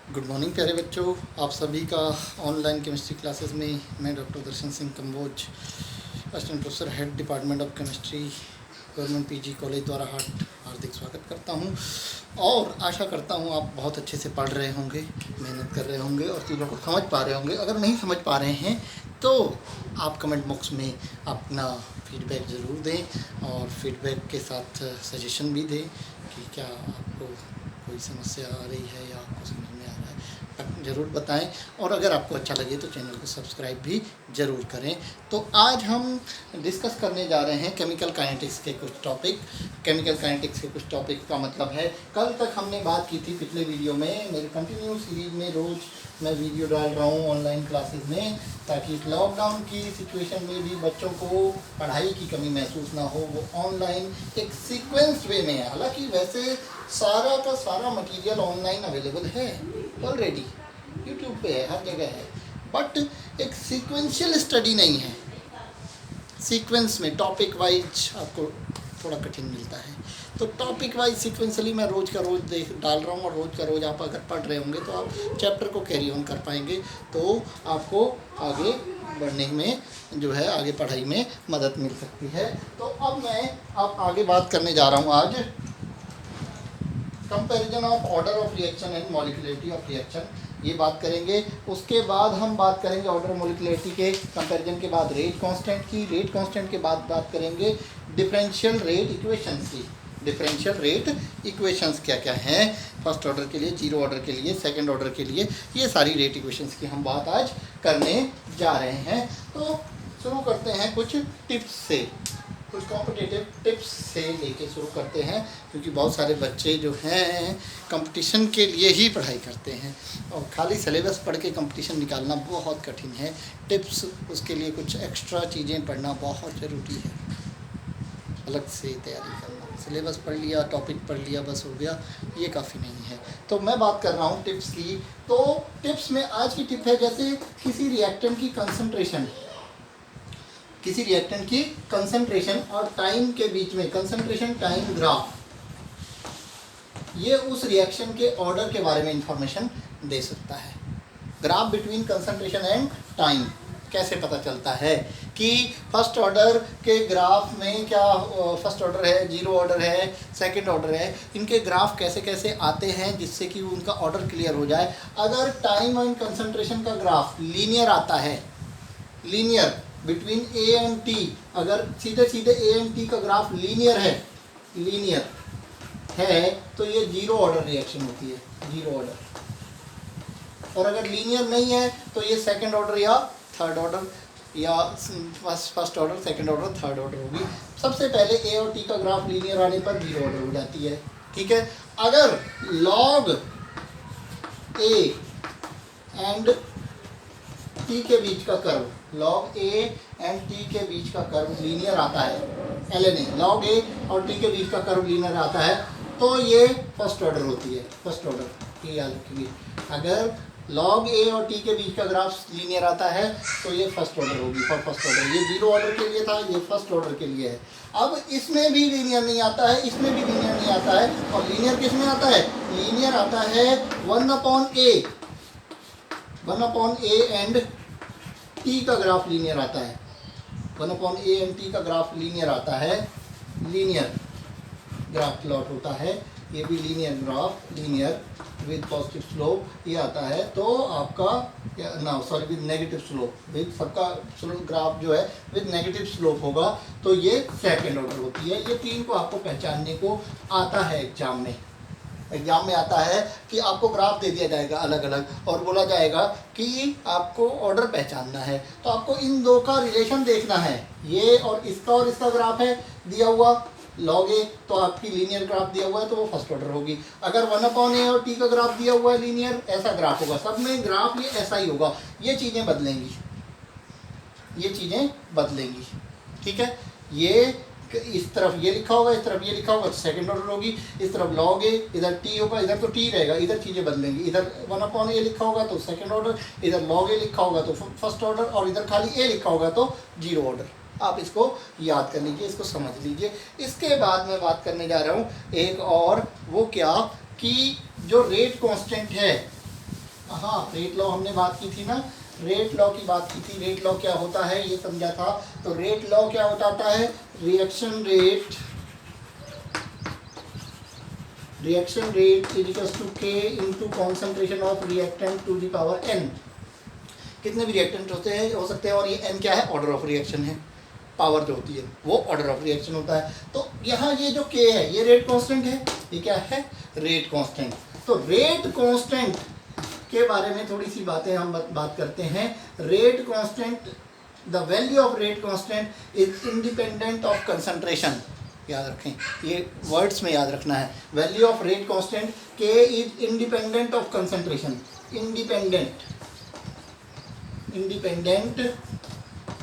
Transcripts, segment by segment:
Good morning प्यारे बच्चों, आप सभी का ऑनलाइन केमिस्ट्री क्लासेस में मैं doctor Darshan Singh Kamboj, assistant professor head department of chemistry, government PG college द्वारा हार्दिक स्वागत करता हूं और आशा करता हूं आप बहुत अच्छे से पढ़ रहे होंगे, मेहनत कर रहे होंगे और चीज़ों को समझ पा रहे होंगे। अगर नहीं समझ पा रहे हैं तो आप कमेंट बॉक्स में अपना फीडबैक ज़रूर दें और फीडबैक के साथ सजेशन भी दें कि क्या आपको कोई समस्या आ रही है या आपको समझ में आ रहा है, ज़रूर बताएं। और अगर आपको अच्छा लगे तो चैनल को सब्सक्राइब भी ज़रूर करें। तो आज हम डिस्कस करने जा रहे हैं केमिकल काइनेटिक्स के कुछ टॉपिक। केमिकल काइनेटिक्स के कुछ टॉपिक का मतलब है, कल तक हमने बात की थी पिछले वीडियो में, मेरे कंटिन्यू सीरीज में रोज़ मैं वीडियो डाल रहा हूँ ऑनलाइन क्लासेस में, ताकि लॉकडाउन की सिचुएशन में भी बच्चों को पढ़ाई की कमी महसूस ना हो। वो ऑनलाइन एक सीक्वेंस वे में है। हालांकि वैसे सारा का सारा मटेरियल ऑनलाइन अवेलेबल है ऑलरेडी, यूट्यूब पे है, हर जगह है, बट एक सीक्वेंशियल स्टडी नहीं है। सीक्वेंस में टॉपिक वाइज आपको थोड़ा कठिन मिलता है। तो टॉपिक वाइज सीक्वेंसली मैं रोज़ का रोज़ डाल रहा हूँ और रोज़ का रोज़ आप अगर पढ़ रहे होंगे तो आप चैप्टर को कैरी ऑन कर पाएंगे, तो आपको आगे बढ़ने में जो है, आगे पढ़ाई में मदद मिल सकती है। तो अब मैं आगे बात करने जा रहा हूँ आज comparison of order of reaction and molecularity of reaction, ये बात करेंगे। उसके बाद हम बात करेंगे ऑर्डर मॉलिक्यूलरिटी के कंपैरिजन के बाद रेट कांस्टेंट की, रेट कांस्टेंट के बाद बात करेंगे डिफरेंशियल रेट इक्वेशंस की। डिफरेंशियल रेट इक्वेशंस क्या क्या हैं, फर्स्ट ऑर्डर के लिए, जीरो ऑर्डर के लिए, सेकंड ऑर्डर के लिए, ये सारी रेट इक्वेशंस की हम बात आज करने जा रहे हैं। तो शुरू करते हैं कुछ टिप्स से, कुछ कॉम्पिटिटिव टिप्स से लेके शुरू करते हैं, क्योंकि बहुत सारे बच्चे जो हैं कंपटीशन के लिए ही पढ़ाई करते हैं और खाली सिलेबस पढ़ के कंपटीशन निकालना बहुत कठिन है। टिप्स, उसके लिए कुछ एक्स्ट्रा चीज़ें पढ़ना बहुत ज़रूरी है, अलग से तैयारी करना। सिलेबस पढ़ लिया, टॉपिक पढ़ लिया, बस हो गया, ये काफ़ी नहीं है। तो मैं बात कर रहा हूँ टिप्स की। तो टिप्स में आज की टिप है, जैसे किसी रिएक्टेंट की कंसंट्रेशन, किसी रिएक्टेंट की कंसंट्रेशन और टाइम के बीच में कंसंट्रेशन टाइम ग्राफ, ये उस रिएक्शन के ऑर्डर के बारे में इंफॉर्मेशन दे सकता है। Graph between concentration and time कैसे पता चलता है कि फर्स्ट ऑर्डर के ग्राफ में क्या, फर्स्ट ऑर्डर है, जीरो ऑर्डर है, सेकंड ऑर्डर है, इनके ग्राफ कैसे कैसे आते हैं जिससे कि उनका ऑर्डर क्लियर हो जाए। अगर टाइम एंड कंसंट्रेशन का ग्राफ लीनियर आता है, linear between A and T, अगर सीधे सीधे ए एंड टी का ग्राफ लीनियर है तो ये जीरो ऑर्डर रिएक्शन होती है, जीरो ऑर्डर। और अगर लीनियर नहीं है तो ये सेकंड ऑर्डर या थर्ड ऑर्डर, या first order, second order, third order होगी। सबसे पहले ए और टी का ग्राफ लीनियर आने पर जीरो ऑर्डर हो जाती है, ठीक है। अगर लॉग ए एंड टी के बीच का curve, log A and T के बीच का कर्व लीनियर आता है, LNA लॉग ए और टी के बीच का कर्व लीनियर आता है, तो ये फर्स्ट ऑर्डर होती है, फर्स्ट ऑर्डर ये याद रखिए। अगर लॉग ए और टी के बीच का ग्राफ लीनियर आता है तो ये फर्स्ट ऑर्डर होगी, फॉर फर्स्ट ऑर्डर। ये जीरो ऑर्डर के लिए था, ये फर्स्ट ऑर्डर के लिए है। अब इसमें भी लीनियर नहीं आता है, इसमें भी लीनियर नहीं आता है, और लीनियर किस में आता है, लीनियर आता है 1/a, 1/a एंड टी का ग्राफ लीनियर आता है, 1/a एंड टी का ग्राफ लीनियर आता है, लीनियर ग्राफ प्लॉट होता है, ये भी linear graph, linear with positive slope ये आता है। तो आपका विद नेगेटिव स्लोप, विद सबका ग्राफ जो है विद नेगेटिव स्लोप होगा, तो ये सेकंड ऑर्डर होती है। ये तीन को आपको पहचानने को आता है एग्जाम में। एग्जाम में आता है कि आपको ग्राफ दे दिया जाएगा अलग अलग और बोला जाएगा कि आपको ऑर्डर पहचानना है, तो आपको इन दो का रिलेशन देखना है। ये और इसका ग्राफ है दिया हुआ लॉग ए, तो आपकी लीनियर ग्राफ दिया हुआ है तो वो फर्स्ट ऑर्डर होगी। अगर 1/a और टी का ग्राफ दिया हुआ है लीनियर, ऐसा ग्राफ होगा, सब में ग्राफ ये ऐसा ही होगा। ये चीज़ें बदलेंगी, ये चीज़ें बदलेंगी, ठीक है। ये इस तरफ ये लिखा होगा, इस तरफ ये लिखा होगा तो सेकंड ऑर्डर होगी, इस तरफ लॉग ए, इधर टी होगा, इधर तो टी रहेगा, इधर चीज़ें बदलेंगी। इधर 1/a लिखा होगा तो सेकंड ऑर्डर, इधर लॉग ए लिखा होगा तो फर्स्ट ऑर्डर, और इधर खाली ए लिखा होगा तो जीरो ऑर्डर। आप इसको याद कर लीजिए, इसको समझ लीजिए। इसके बाद मैं बात करने जा रहा हूँ एक और, वो क्या कि जो रेट कांस्टेंट है, हाँ, रेट लॉ हमने बात की थी ना, रेट लॉ की बात की थी। रेट लॉ क्या होता है ये समझा था। तो रेट लॉ क्या बताता है, reaction rate is equal to k into concentration of reactant to the power n। कितने भी रिएक्टेंट होते हैं, हो सकते हैं, और ये n क्या है, ऑर्डर ऑफ रिएक्शन है। पावर जो होती है वो ऑर्डर ऑफ रिएक्शन होता है। तो यहाँ ये जो k है ये रेट कांस्टेंट है, ये क्या है, रेट कांस्टेंट। तो रेट कांस्टेंट के बारे में थोड़ी सी बातें हम बात करते हैं। Rate constant, the value of rate constant is independent of concentration. याद रखें, ये वर्ड्स में याद रखना है। वैल्यू ऑफ रेट कांस्टेंट के is independent of concentration. Independent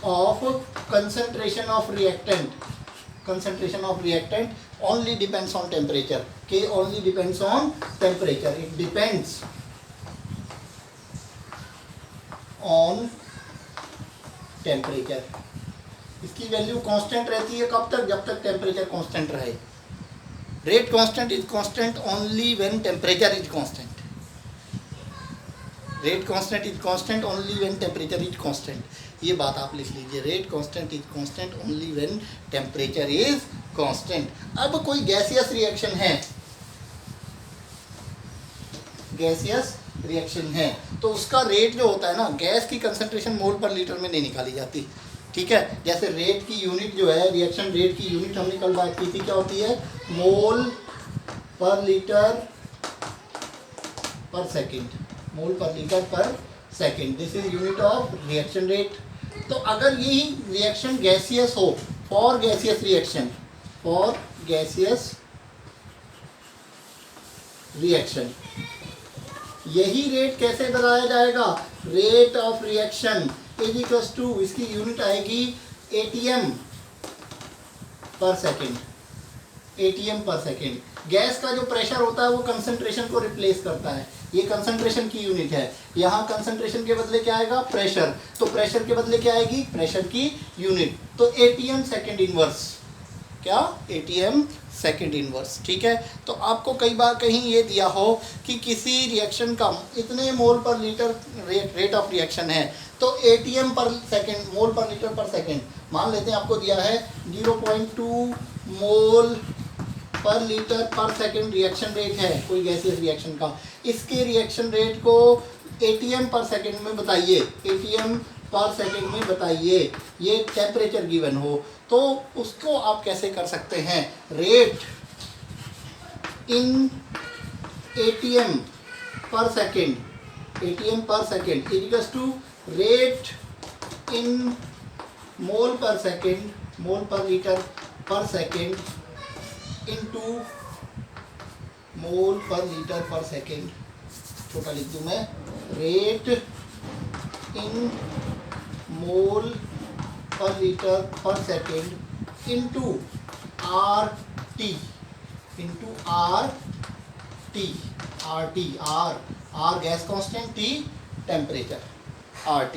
of concentration of reactant only depends on temperature. K only depends on temperature. It depends on temperature. इसकी value constant रहती है कब तक, जब तक टेम्परेचर कांस्टेंट रहे। Rate constant is constant only when temperature is constant. Rate constant is constant only when temperature is constant. ये बात आप लिख लीजिए, rate constant is constant only when temperature is constant. अब कोई गैसियस रिएक्शन है, gaseous reaction है, तो उसका रेट जो होता है ना, गैस की कंसंट्रेशन मोल पर लीटर में नहीं निकाली जाती, ठीक है। जैसे रेट की यूनिट जो है, रिएक्शन रेट की यूनिट हमने कल बात की थी, क्या होती है, mole per litre per second. Mole per litre per second, this is unit of reaction rate. तो अगर यही रिएक्शन गैसियस हो, फॉर गैसियस रिएक्शन, यही रेट कैसे बताया जाएगा, rate of reaction is equal to, इसकी यूनिट आएगी ATM per second. ATM per second. Gas का जो प्रेशर होता है वो कंसंट्रेशन को रिप्लेस करता है, ये कंसंट्रेशन की यूनिट है। यहाँ कंसंट्रेशन के बदले क्या आएगा, प्रेशर, तो प्रेशर के बदले क्या आएगी, प्रेशर की यूनिट। तो ATM सेकेंड इनवर्स, क्या, ATM सेकेंड इनवर्स, ठीक है। तो आपको कई बार कहीं ये दिया हो कि किसी रिएक्शन का इतने मोल per litre rate of reaction है, तो ATM पर सेकेंड, मोल पर लीटर पर सेकेंड, मान लेते हैं आपको दिया है 0.2 मोल per litre per second reaction rate है कोई गैसियस रिएक्शन का। इसके रिएक्शन रेट को ATM पर सेकेंड में बताइए, ATM पर सेकेंड में बताइए, ये टेम्परेचर गिवन हो, तो उसको आप कैसे कर सकते हैं, rate in ATM per second, ATM per second equals to rate in mole per second, mole per litre per second into mole per litre per second. छोटा लिख दूं मैं, rate in mole per litre per second into RT, into RT, R gas constant, T temperature, RT,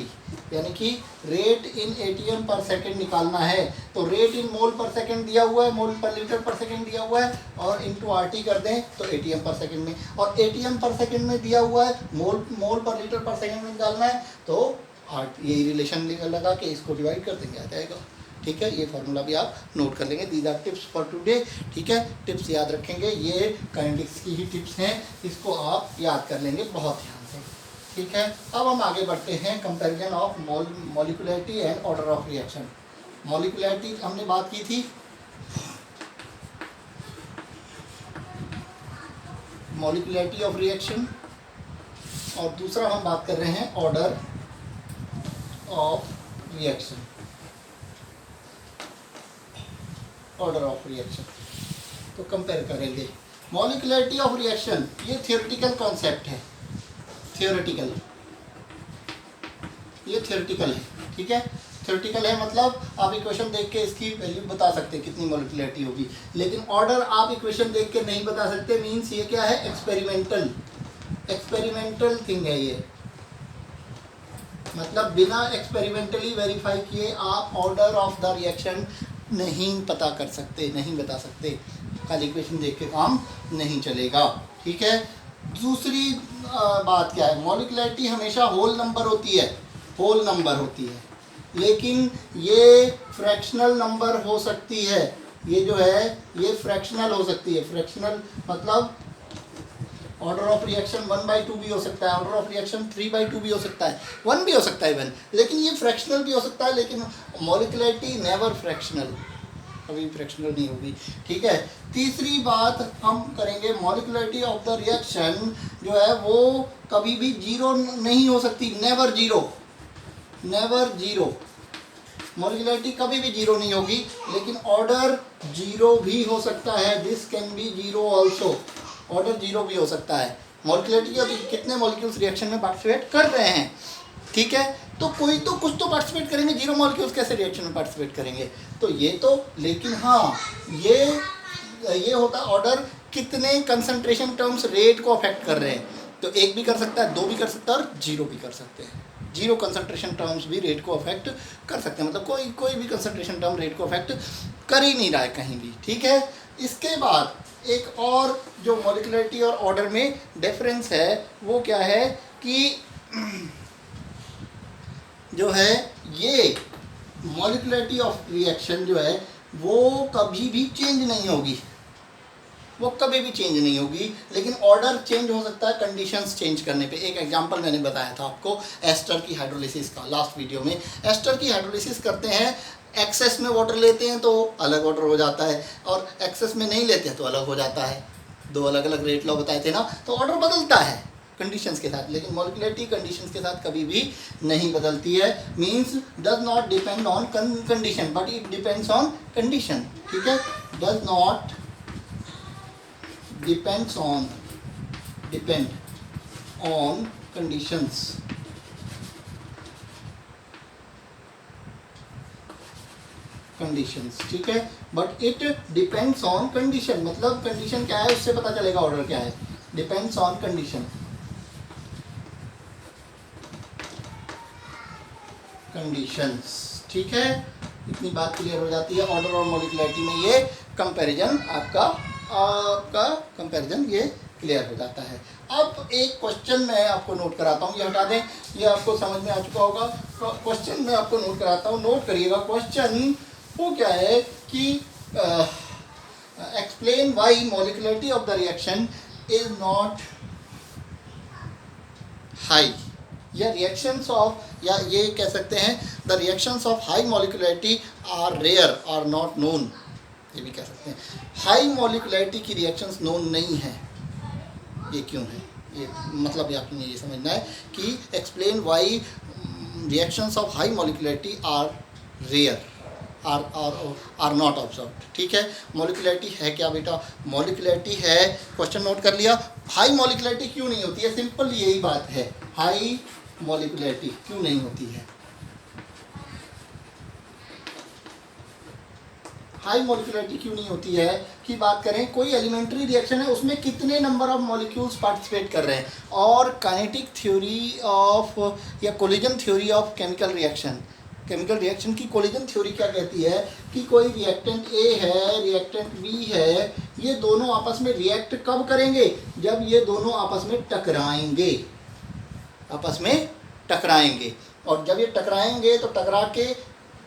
यानी कि rate in ATM per second निकालना है, तो rate in mole per second दिया हुआ है, mole per litre per second दिया हुआ है, और इनटू RT कर दें तो ATM पर सेकेंड में, और ATM पर सेकेंड में दिया हुआ है, mole per litre per second में निकालना है, तो यही रिलेशन लगा के इसको डिवाइड कर देंगे, आ जाएगा, ठीक है। ये फार्मूला भी आप नोट कर लेंगे। These are tips for today, ठीक है, टिप्स याद रखेंगे, ये काइनेटिक्स की ही टिप्स हैं, इसको आप याद कर लेंगे बहुत ध्यान से, ठीक है। अब हम आगे बढ़ते हैं, comparison of molecularity and order of reaction. Molecularity हमने बात की थी, मॉलिक्युलरिटी ऑफ रिएक्शन, और दूसरा हम बात कर रहे हैं order of reaction, order of reaction. तो कंपेयर करेंगे मॉलिक्युलरिटी ऑफ रिएक्शन, ये थियोरेटिकल कॉन्सेप्ट है, थियोरेटिकल, ये थियोरेटिकल है, ठीक है। थियोरेटिकल है मतलब आप इक्वेशन देख के इसकी वैल्यू बता सकते हैं कितनी मॉलिक्युलरिटी होगी, लेकिन ऑर्डर आप इक्वेशन देख के नहीं बता सकते, मीन्स ये क्या है, एक्सपेरिमेंटल थिंग है ये, मतलब बिना एक्सपेरिमेंटली वेरीफाई किए आप ऑर्डर ऑफ द रिएक्शन नहीं पता कर सकते, नहीं बता सकते, खाली इक्वेशन देख के काम नहीं चलेगा, ठीक है। दूसरी बात क्या है, मॉलिक्युलरिटी हमेशा होल नंबर होती है, होल नंबर होती है, लेकिन ये फ्रैक्शनल नंबर हो सकती है। ये जो है ये फ्रैक्शनल हो सकती है। फ्रैक्शनल मतलब ऑर्डर ऑफ रिएक्शन 1/2 भी हो सकता है, ऑर्डर ऑफ रिएक्शन 3/2 भी हो सकता है, 1 भी हो सकता है इवन, लेकिन ये फ्रैक्शनल भी हो सकता है। लेकिन मॉलिक्युलरिटी नेवर फ्रैक्शनल, कभी फ्रैक्शनल नहीं होगी। ठीक है। तीसरी बात हम करेंगे, मॉलिक्युलरिटी ऑफ द रिएक्शन जो है वो कभी भी जीरो नहीं हो सकती, नेवर जीरो, नेवर जीरो। मॉलिक्युलरिटी कभी भी जीरो नहीं होगी, लेकिन ऑर्डर जीरो भी हो सकता है, this can be zero also, order zero भी हो सकता है। मॉलिक्युलरिटी के कितने मॉलिक्यूल्स रिएक्शन में पार्टिसिपेट कर रहे हैं, ठीक है, तो कोई तो कुछ तो पार्टिसिपेट करेंगे, जीरो मॉलिक्यूल्स कैसे रिएक्शन में पार्टिसिपेट करेंगे, तो ये तो, लेकिन हाँ ये होता है ऑर्डर कितने कंसंट्रेशन टर्म्स रेट को अफेक्ट कर रहे हैं, तो एक भी कर सकता है, दो भी कर सकता है और जीरो भी कर सकते हैं। जीरो कंसंट्रेशन टर्म्स भी रेट को अफेक्ट कर सकते हैं, मतलब कोई भी कंसंट्रेशन टर्म रेट को अफेक्ट कर ही नहीं रहा है कहीं भी। ठीक है। इसके बाद एक और जो मॉलिक्युलरिटी और ऑर्डर में डिफरेंस है वो क्या है कि जो है ये मॉलिक्युलरिटी ऑफ रिएक्शन जो है वो कभी भी चेंज नहीं होगी, वो कभी भी चेंज नहीं होगी, लेकिन ऑर्डर चेंज हो सकता है कंडीशंस चेंज करने पे। एक एग्जांपल मैंने बताया था आपको एस्टर की हाइड्रोलिसिस का लास्ट वीडियो में। एस्टर की हाइड्रोलिसिस करते हैं, एक्सेस में वाटर लेते हैं तो अलग ऑर्डर हो जाता है, और एक्सेस में नहीं लेते हैं तो अलग हो जाता है। दो अलग अलग रेट लॉ बताए थे ना, तो ऑर्डर बदलता है कंडीशंस के साथ, लेकिन मॉलिक्युलरिटी कंडीशंस के साथ कभी भी नहीं बदलती है। Means does not depend on condition but it depends on condition. ठीक है। Does not depend on conditions, ठीक है, but it depends on condition, मतलब कंडीशन क्या है उससे पता चलेगा ऑर्डर क्या है, डिपेंड्स ऑन कंडीशन, कंडीशंस। ठीक है, इतनी बात क्लियर हो जाती है। ऑर्डर और मॉलिक्युलरिटी में ये कंपैरिजन आपका कंपैरिजन ये क्लियर हो जाता है। अब एक क्वेश्चन मैं आपको नोट कराता हूँ, ये हटा दें, ये आपको समझ में आ चुका होगा। क्वेश्चन मैं आपको नोट कराता हूँ, नोट करिएगा। क्वेश्चन वो क्या है कि explain why molecularity of the reaction is not high, या रिएक्शंस ऑफ, या ये कह सकते हैं the reactions of high molecularity are rare और नॉट नोन, ये भी कह सकते हैं। हाई मॉलिक्युलरिटी की रिएक्शंस नोन नहीं है, ये क्यों है, ये मतलब आपने ये समझना है कि explain why reactions of high molecularity are rare are not observed. ठीक है। मॉलिक्युलरिटी है क्या बेटा, मॉलिक्युलरिटी है, क्वेश्चन नोट कर लिया। हाई मॉलिक्युलरिटी क्यों नहीं होती है, सिंपल यही बात है, हाई मॉलिक्युलरिटी क्यों नहीं होती है। हाई मॉलिक्युलरिटी क्यों नहीं होती है की बात करें, कोई एलिमेंट्री रिएक्शन है उसमें कितने नंबर ऑफ मॉलिक्यूल्स पार्टिसिपेट कर रहे हैं, और काइनेटिक थ्योरी ऑफ या collision theory of chemical reaction, chemical reaction की कोलिजन थ्योरी क्या कहती है कि कोई रिएक्टेंट ए है, रिएक्टेंट बी है, ये दोनों आपस में रिएक्ट कब करेंगे, जब ये दोनों आपस में टकराएंगे, आपस में टकराएंगे, और जब ये टकराएंगे तो टकरा के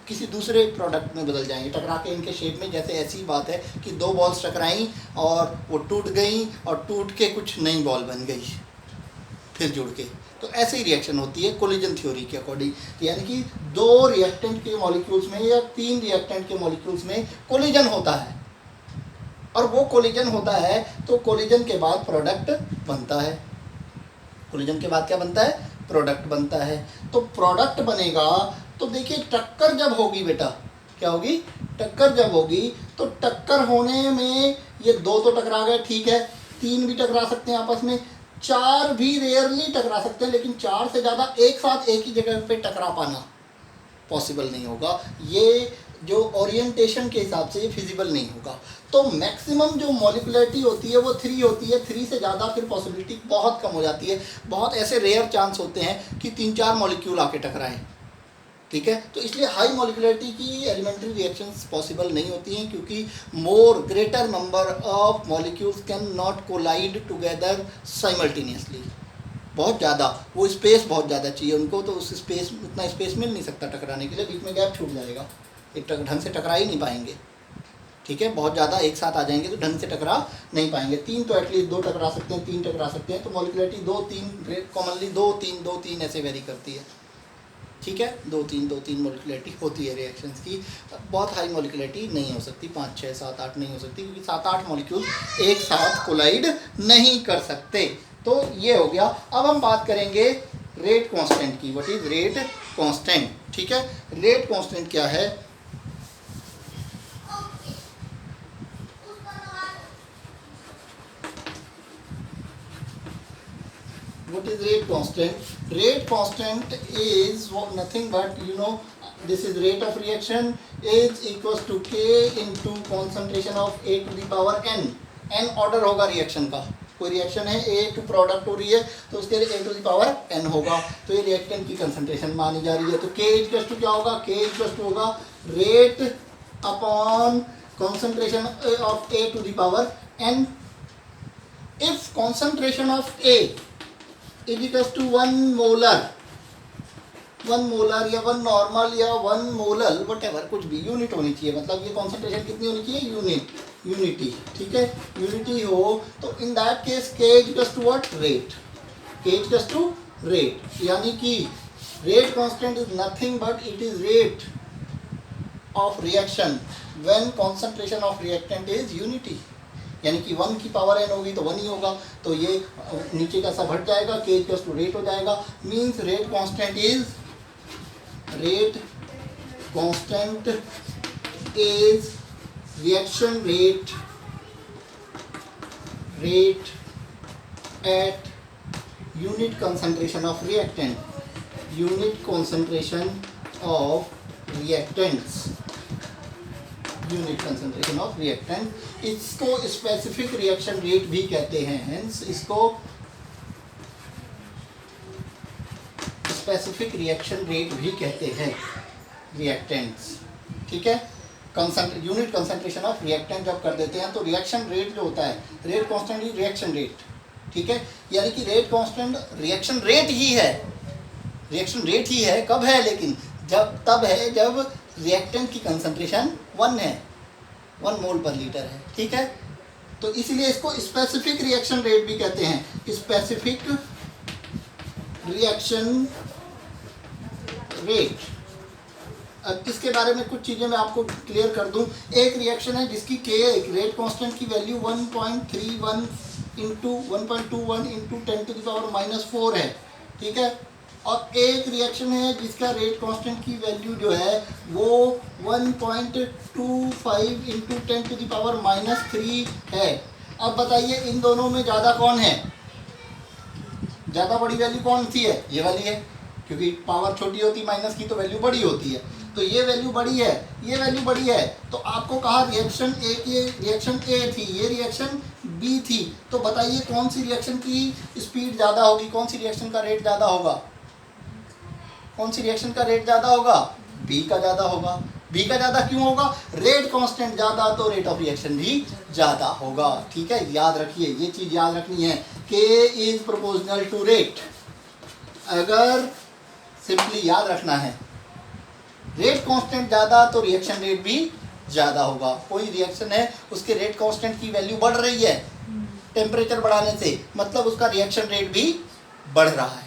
किसी दूसरे प्रोडक्ट में बदल जाएंगे, टकरा के इनके शेप में। जैसे ऐसी बात है कि दो बॉल्स टकराई और वो टूट गई, और टूट के कुछ नई बॉल बन गई फिर जुड़ के, तो ऐसे ही रिएक्शन होती है कोलिजन थ्योरी के अकॉर्डिंग। यानी कि दो रिएक्टेंट के मॉलिक्यूल्स में या तीन रिएक्टेंट के मॉलिक्यूल्स में कोलिजन होता है, और वो कोलिजन होता है तो कोलिजन के बाद प्रोडक्ट बनता है, कोलिजन के बाद क्या बनता है, प्रोडक्ट बनता है। तो प्रोडक्ट बनेगा तो देखिए टक्कर जब होगी बेटा, क्या होगी, टक्कर जब होगी, तो टक्कर होने में ये दो तो टकरा गए, ठीक है, तीन भी टकरा सकते हैं आपस में, चार भी रेयरली टकरा सकते हैं, लेकिन चार से ज़्यादा एक साथ एक ही जगह पे टकरा पाना पॉसिबल नहीं होगा, ये जो ओरिएंटेशन के हिसाब से ये फिजिबल नहीं होगा। तो मैक्सिमम जो मॉलिक्युलरिटी होती है वो 3 होती है, 3 से ज़्यादा फिर पॉसिबिलिटी बहुत कम हो जाती है। बहुत ऐसे रेयर चांस होते हैं कि 3-4 मॉलिक्यूल आके टकराएं, ठीक है। तो इसलिए हाई मॉलिक्यूलरिटी की एलिमेंट्री रिएक्शंस पॉसिबल नहीं होती हैं, क्योंकि more greater number of molecules can not collide together simultaneously. बहुत ज़्यादा वो स्पेस बहुत ज़्यादा चाहिए उनको, तो उस स्पेस उतना स्पेस मिल नहीं सकता टकराने के लिए, बीच में गैप छूट जाएगा, एक ढंग से टकरा ही नहीं पाएंगे। ठीक है, बहुत ज़्यादा एक साथ आ जाएंगे तो ढंग से टकरा नहीं पाएंगे। 3 तो एटलीस्ट 2 टकरा सकते हैं, 3 टकरा सकते हैं। तो मॉलिक्यूलरिटी 2-3 कॉमनली 2-3 ऐसे वेरी करती है। ठीक है, 2-3 मॉलिक्यूलरिटी होती है रिएक्शंस की। बहुत हाई मॉलिक्यूलरिटी नहीं हो सकती, 5, 6, 7, 8 नहीं हो सकती, क्योंकि 7-8 मॉलिक्यूल एक साथ कोलाइड नहीं कर सकते। तो ये हो गया। अब हम बात करेंगे रेट कांस्टेंट की। What is rate constant? ठीक है, रेट कांस्टेंट क्या है? What is rate constant? Rate constant is nothing but, this is rate of reaction is equals to K into concentration of A to the power n. n order होगा reaction का। कोई reaction है, A to product हो रही है, तो उसके लिए A to the power n होगा। तो ये रिएक्टेंट की कंसंट्रेशन मानी जा रही है। तो K इक्वल्स टू क्या होगा? K इक्वल्स टू होगा rate upon concentration of A to the power n. If concentration of A is equals to 1 molar या 1 नॉर्मल या 1 मोलल, वटेवर, कुछ भी यूनिट होनी चाहिए। मतलब ये कॉन्सेंट्रेशन कितनी होनी चाहिए? यूनिटी। ठीक है, यूनिटी हो तो in that case K equals to what? Rate. K equals to rate, यानी कि rate constant is nothing but it is rate of reaction when concentration of reactant is unity. यानी कि 1 की पावर n होगी तो 1 ही होगा, तो ये नीचे का सब हट जाएगा, K इक्वल्स टू रेट हो जाएगा। Means rate constant is reaction rate at unit concentration of reactant, unit concentration of reactant. इसको स्पेसिफिक रिएक्शन रेट भी कहते हैं। हेंस इसको स्पेसिफिक रिएक्शन रेट भी कहते हैं रिएक्टेंट्स। ठीक है, यूनिट कंसंट्रेशन ऑफ रिएक्टेंट जब कर देते हैं तो रिएक्शन रेट जो होता है, rate constant is reaction rate. ठीक है, यानी कि रेट कांस्टेंट रिएक्शन रेट ही है, रिएक्शन रेट ही है। कब है? लेकिन तब है जब रिएक्टेंट की कंसंट्रेशन 1 है, 1 मोल पर लीटर है। ठीक है, तो इसलिए इसको स्पेसिफिक रिएक्शन रेट भी कहते हैं। Specific reaction rate. अब इसके बारे में कुछ चीज़ें मैं आपको क्लियर कर दूं। एक रिएक्शन है जिसकी K रेट कांस्टेंट की value 1.31 into 1.21 into 10 to the power -4 है। ठीक है, और एक रिएक्शन है जिसका रेट कांस्टेंट की वैल्यू जो है वो 1.25 इंटू 10 टू द पावर -3 है। अब बताइए इन दोनों में ज़्यादा कौन है? ज़्यादा बड़ी वैल्यू कौन सी है? ये वाली है, क्योंकि पावर छोटी होती माइनस की तो वैल्यू बड़ी होती है। तो ये वैल्यू बड़ी है, ये वैल्यू बड़ी है। तो आपको कहा रिएक्शन ए की रिएक्शन ए थी, ये रिएक्शन बी थी। तो बताइए कौन सी रिएक्शन की स्पीड ज़्यादा होगी, कौन सी रिएक्शन का रेट ज़्यादा होगा? कौन सी रिएक्शन का रेट ज़्यादा होगा? बी का ज़्यादा होगा। बी का ज़्यादा क्यों होगा? रेट कांस्टेंट ज़्यादा तो रेट ऑफ रिएक्शन भी ज़्यादा होगा। ठीक है, याद रखिए, ये चीज़ याद रखनी है। K is proportional to rate. अगर सिंपली याद रखना है, रेट कांस्टेंट ज़्यादा तो रिएक्शन रेट भी ज़्यादा होगा। कोई रिएक्शन है उसके रेट कांस्टेंट की वैल्यू बढ़ रही है टेम्परेचर बढ़ाने से, मतलब उसका रिएक्शन रेट भी बढ़ रहा है,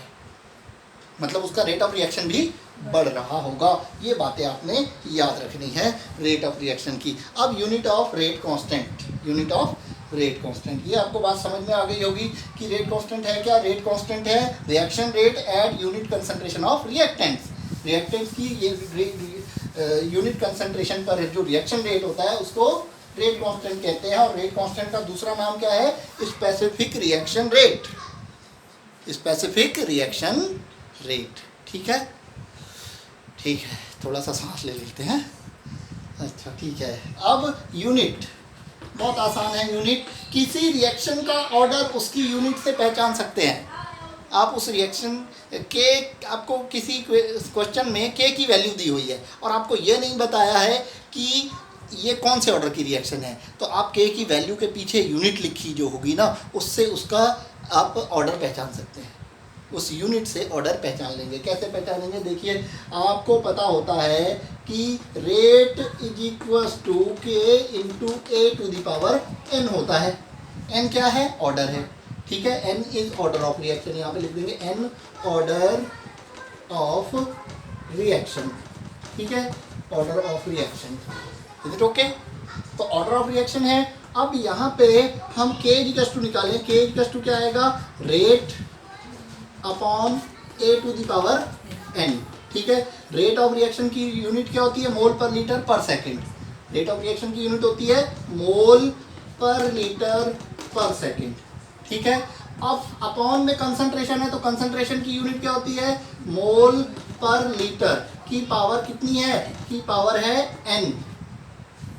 मतलब उसका रेट ऑफ रिएक्शन भी बढ़ रहा होगा। ये बातें आपने याद रखनी है रेट ऑफ रिएक्शन की। अब unit of rate constant, unit of rate constant, ये आपको बात समझ में आ गई होगी कि रेट कांस्टेंट है क्या? रेट कांस्टेंट है reaction rate at unit concentration of reactants. Reactants की ये यूनिट कंसंट्रेशन पर जो रिएक्शन रेट होता है उसको रेट कांस्टेंट कहते हैं। और रेट कांस्टेंट का दूसरा नाम क्या है? Specific reaction rate, specific reaction rate. ठीक है, ठीक है, थोड़ा सा सांस ले लेते हैं। अच्छा ठीक है, अब यूनिट बहुत आसान है। यूनिट, किसी रिएक्शन का ऑर्डर उसकी यूनिट से पहचान सकते हैं। आप उस रिएक्शन के, आपको किसी क्वेश्चन में के की वैल्यू दी हुई है और आपको ये नहीं बताया है कि ये कौन से ऑर्डर की रिएक्शन है, तो आप के की वैल्यू के पीछे यूनिट लिखी जो होगी ना, उससे उसका आप ऑर्डर पहचान सकते हैं। उस यूनिट से ऑर्डर पहचान लेंगे। कैसे पहचानेंगे? देखिए, आपको पता होता है कि rate is equals to K into A to the power n होता है। एन क्या है? ऑर्डर है। ठीक है, n is order of reaction. यहाँ पे लिख देंगे एन ऑर्डर ऑफ रिएक्शन। ठीक है, order of reaction. Is it okay? तो ऑर्डर ऑफ रिएक्शन है। अब यहाँ पे हम के इक्वल्स टू निकालें। के इक्वल्स टू क्या आएगा? Rate upon A to the power n. ठीक है, रेट ऑफ रिएक्शन की यूनिट क्या होती है? Mole per litre per second. Rate of reaction की यूनिट होती है mole per litre per second. ठीक है, अब अपॉन में कंसंट्रेशन है, तो कंसंट्रेशन की यूनिट क्या होती है? मोल पर लीटर की पावर कितनी है? की पावर है एन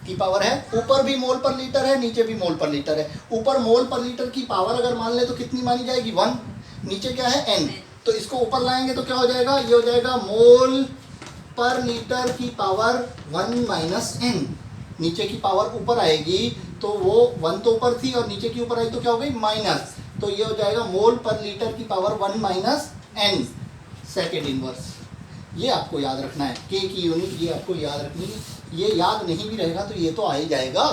की पावर है। ऊपर भी मोल पर लीटर है, नीचे भी मोल पर लीटर है। ऊपर मोल पर लीटर की पावर अगर मान ले तो कितनी मानी जाएगी? 1। नीचे क्या है? एन। तो इसको ऊपर लाएंगे तो क्या हो जाएगा? ये हो जाएगा मोल पर लीटर की पावर 1 माइनस एन। नीचे की पावर ऊपर आएगी तो वो 1 तो ऊपर थी और नीचे की ऊपर आई तो क्या हो गई? माइनस। तो ये हो जाएगा मोल पर लीटर की power 1 minus n second inverse. ये आपको याद रखना है, के की यूनिट ये आपको याद रखनी है। ये याद नहीं भी रहेगा तो ये तो आ ही जाएगा।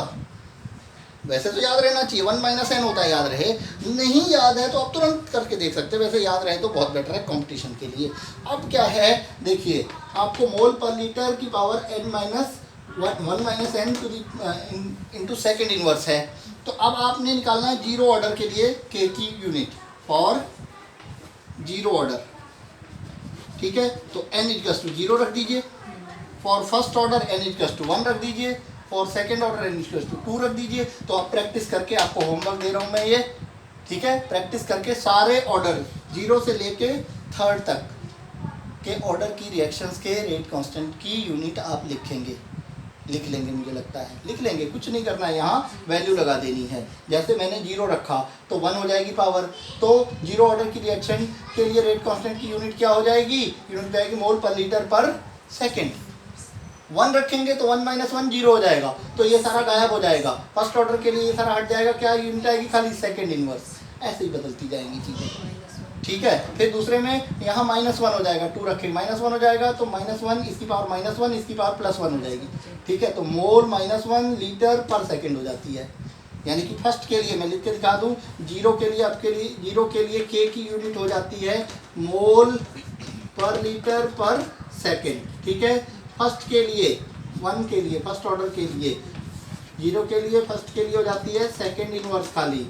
वैसे तो याद रहना चाहिए, 1 माइनस एन होता है, याद रहे। नहीं याद है तो आप तुरंत करके देख सकते हैं, वैसे याद रहे तो बहुत बेटर है कंपटीशन के लिए। अब क्या है? देखिए, आपको मोल पर लीटर की power n minus 1 minus n to into second inverse है। तो अब आपने निकालना है जीरो ऑर्डर के लिए के की यूनिट फॉर जीरो ऑर्डर। ठीक है, तो एन इक्वल्स टू 0 रख दीजिए। For first order n equals to 1 रख दीजिए। For second order n equals to 2 रख दीजिए। तो आप प्रैक्टिस करके, आपको होमवर्क दे रहा हूँ मैं ये, ठीक है, प्रैक्टिस करके सारे ऑर्डर 0 से लेके 3rd तक के ऑर्डर की रिएक्शंस के रेट कांस्टेंट की यूनिट आप लिख लेंगे। मुझे लगता है लिख लेंगे, कुछ नहीं करना है, यहाँ वैल्यू लगा देनी है। जैसे मैंने 0 रखा तो 1 हो जाएगी पावर। तो 0 ऑर्डर की रिएक्शन के लिए रेट कांस्टेंट की यूनिट क्या हो जाएगी? यूनिट जाएगी मोल पर लीटर पर सेकेंड। 1 रखेंगे तो 1 माइनस 1 0 हो जाएगा, तो ये सारा गायब हो जाएगा। फर्स्ट ऑर्डर के लिए ये सारा हट जाएगा। क्या यूनिट आएगी? खाली सेकेंड इनवर्स। ऐसे ही बदलती जाएंगी चीज़ें। ठीक है, फिर दूसरे में यहाँ -1 हो जाएगा। 2 रखें, -1 हो जाएगा तो -1 इसकी पावर -1 इसकी पावर +1 हो जाएगी। ठीक है, तो मोल -1 लीटर पर सेकेंड हो जाती है। यानी कि फर्स्ट के लिए मैं लिख के दिखा दूँ, 0 के लिए, आपके लिए 0 के लिए के की यूनिट हो जाती है mole per litre per second. ठीक है, फर्स्ट के लिए 1 के लिए, फर्स्ट ऑर्डर के लिए 0 के लिए, फर्स्ट के लिए हो जाती है सेकेंड इनवर्स खाली।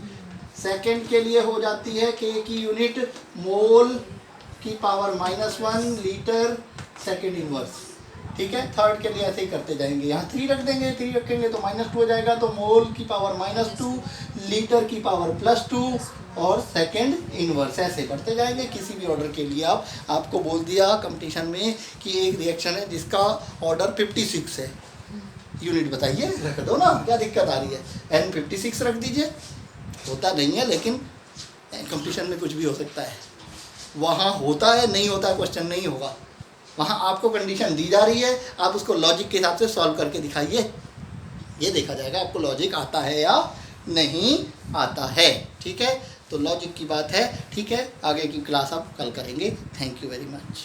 सेकेंड के लिए हो जाती है के की यूनिट मोल की पावर -1 लीटर सेकेंड इनवर्स। ठीक है, थर्ड के लिए ऐसे ही करते जाएंगे। यहाँ 3 रख देंगे, 3 रखेंगे तो -2 हो जाएगा, तो मोल की पावर -2 लीटर की पावर +2 और सेकेंड इनवर्स। ऐसे करते जाएंगे किसी भी ऑर्डर के लिए। आपको बोल दिया कंपटीशन में कि एक रिएक्शन है जिसका ऑर्डर 56 है, यूनिट बताइए, रख दो ना, क्या दिक्कत आ रही है? n 56 रख दीजिए। होता नहीं है, लेकिन कंपटीशन में कुछ भी हो सकता है। वहाँ होता है, नहीं होता है, क्वेश्चन नहीं होगा। वहाँ आपको कंडीशन दी जा रही है, आप उसको लॉजिक के हिसाब से सॉल्व करके दिखाइए। ये देखा जाएगा आपको लॉजिक आता है या नहीं आता है। ठीक है, तो लॉजिक की बात है। ठीक है, आगे की क्लास आप कल करेंगे। Thank you very much.